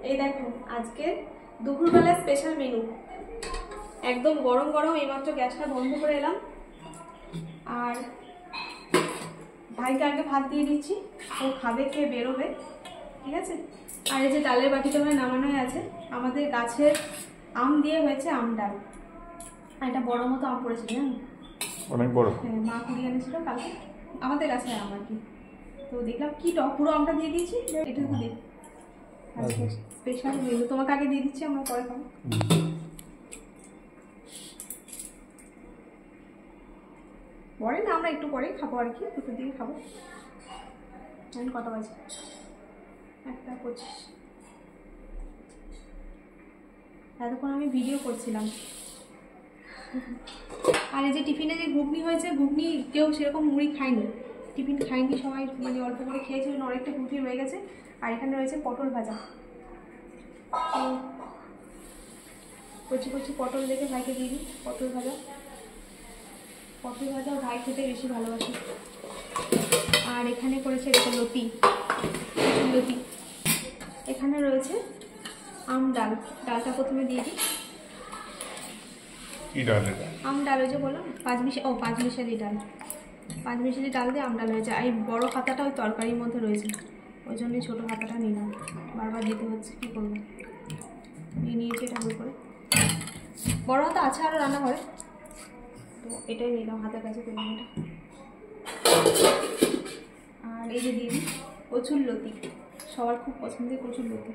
এই দেখো আজকে দুপুরবেলা স্পেশাল মেনু, একদম গরম গরম। এইমাত্র গ্যাসটা বন্ধ করে এলাম, আর ভাইকে আগে ভাত দিয়ে দিচ্ছি, ও খাবে, খেয়ে বেরোবে, ঠিক আছে। আর এই যে ডালের বাটিটা ওখানে নামানোই আছে, আমাদের গাছের আম দিয়ে হয়েছে আম ডাল। আর এটা বড় মতো আম পড়েছিল, জানো, অনেক বড়। হ্যাঁ, মা কুড়িয়ে এনেছিল কালকে, আমাদের গাছে আম আর কি। তো দেখলাম কি টক, পুরো আমটা দিয়ে দিয়েছি, এটুকু দিই। আজকে স্পেশাল মেনু, তোমাকে আগে দিয়ে দিচ্ছি, আমরা পরে খাবো। পরে না, আমরা একটু পরেই খাবো আর কি, দুপুর দিকে খাবো। এখন কটা বাজে? 1:25। এতক্ষণ আমি ভিডিও করছিলাম। আর এই যে টিফিনে যে ঘুগনি হয়েছে, ঘুগনি কেউ সেরকম মুড়ি খায়নি, টিফিন খায়নি সবাই, মানে অল্প করে খেয়েছিল, অনেকটা ঘুগনি রয়ে গেছে। আর এখানে রয়েছে পটল ভাজা, কচি কচি পটল দেখে ভাইকে দিয়ে দিই। পটল ভাজা ভাই খেতে বেশি ভালোবাসে। আর এখানে করেছে এরকম লতি, এখানে রয়েছে আম ডাল। ডালটা প্রথমে দিয়ে দিই। কি ডাল এটা? আম ডাল, ওই যে বললাম পাঁচমিশালি ডাল। পাঁচমিশালি ডাল দিয়ে আম ডাল হয়েছে। আর এই বড়ো পাতাটা ওই তরকারির মধ্যে রয়েছে, ওই জন্যই ছোটো পাতাটা নিলাম, বারবার দিতে হচ্ছে, কী করবো। নিয়েছি এটা ভুল করে, বড় হাতা আছে আরও রান্নাঘরে, তো এটাই নিলাম হাতের কাছে পেলাম এটা। আর এই যে দিয়ে দিই কচুর লতি, সবার খুব পছন্দের কচুর লতি।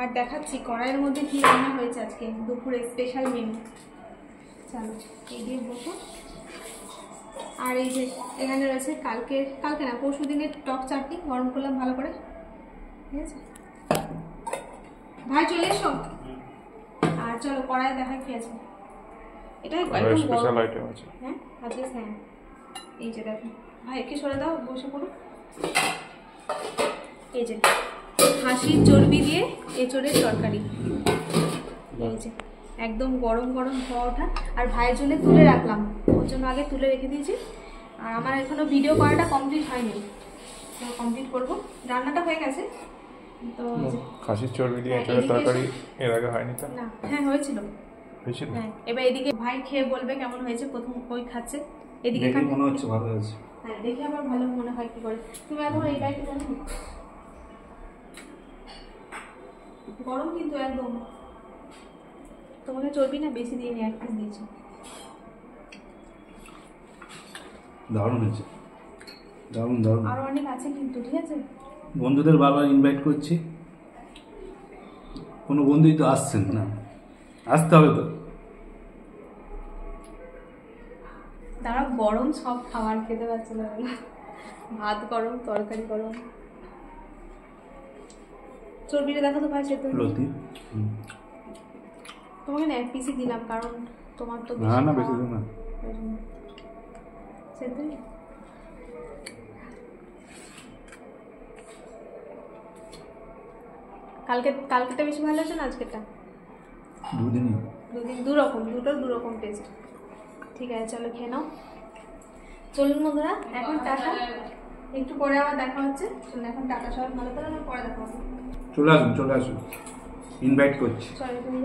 আর দেখাচ্ছি কড়াইয়ের মধ্যে কি রান্না হয়েছে আজকে দুপুরে, স্পেশাল মেনু। চলো এই দিয়ে বসো। আর এই যে এখানে রয়েছে কালকে না পরশু দিনের টক চাটনি, গরম করলাম ভালো করে, ঠিক আছে। ভাই চলে এসো। আর চলো কড়াই দেখা কি আছে, এটাই স্পেশাল আইটেম আছে। হ্যাঁ আজকে, হ্যাঁ এই যে দেখো, ভাইকে সরে দাও, বসে পড়ো। এই যে হাঁসির চর্বি দিয়ে এঁচোড়ের তরকারি, এই যে একদম গরম গরম ধোয়া ওঠা। আর ভাইয়ের জন্য তুলে রাখলাম, ওর জন্য আগে তুলে রেখে দিয়েছি। আর আমার এখনো ভিডিও করাটা কমপ্লিট হয়নি, তো কমপ্লিট করবো। রান্নাটা হয়ে গেছে, তো খাসির চর্বি দিয়ে এঁচোড়ের তরকারি এর আগে হয়নি তো? না, হ্যাঁ হয়েছিল। হ্যাঁ, এবার এদিকে ভাই খেয়ে বলবে কেমন হয়েছে। প্রথম ওই খাচ্ছে, এদিকে মনে হচ্ছে ভালো হয়েছে। হ্যাঁ, দেখে আবার ভালো মনে হয় কি করে। তুমি এখন এই ডাইটে জানো, গরম কিন্তু একদম। তোমাকে চর্বি না বেশি দিয়ে 1 পিস দিয়েছি। দারুণ হয়েছে, দারুণ দারুণ। আরো অনেক আছে কিন্তু, ঠিক আছে। বন্ধুদের বারবার ইনভাইট করছি, কোনো বন্ধুই তো আসছেন না, আসতে হবে তো। তারা গরম সব খাবার খেতে পারছে না, ভাত গরম, তরকারি গরম। চর্বিটা দেখো তো ভাই, সেদ্ধ লতি তোমাকে না 1 পিসই দিলাম, কারণ তোমার তো না বেশি দিন না। সেদ্ধ কালকেটা বেশি ভালো হয়েছে না আজকেরটা? দুরকম টেস্ট। ঠিক আছে, চলো খেয়ে নাও। চলুন বন্ধুরা, এখন টাটা, একটু পরে আবার দেখা হচ্ছে। এখন টাটা, সবাই ভালো করে, পরে দেখা হবে। চলে আসুন, ইনভাইট করছি। চলো তুমি